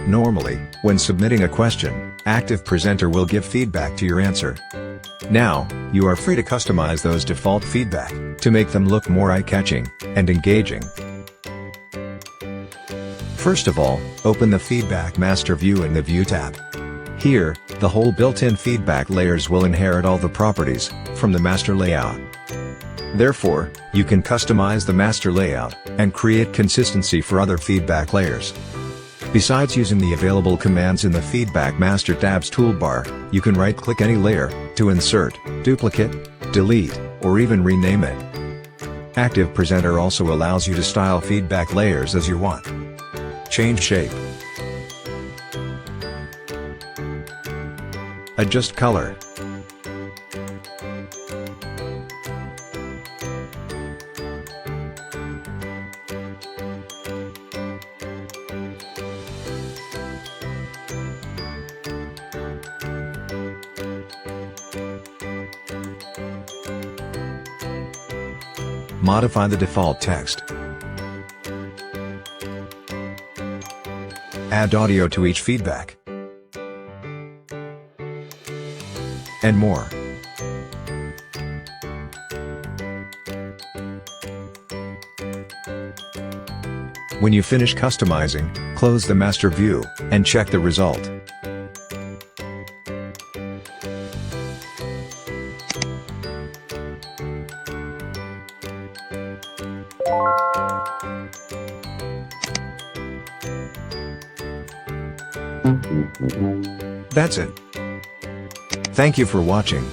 Normally, when submitting a question, ActivePresenter will give feedback to your answer. Now, you are free to customize those default feedback to make them look more eye-catching and engaging. First of all, open the Feedback Master View in the View tab. Here, the whole built-in feedback layers will inherit all the properties from the master layout. Therefore, you can customize the master layout and create consistency for other feedback layers. Besides using the available commands in the Feedback Master tab's toolbar, you can right-click any layer to insert, duplicate, delete, or even rename it. ActivePresenter also allows you to style feedback layers as you want. Change shape. Adjust color. Modify the default text. Add audio to each feedback. And more. When you finish customizing, close the master view and check the result. That's it. Thank you for watching.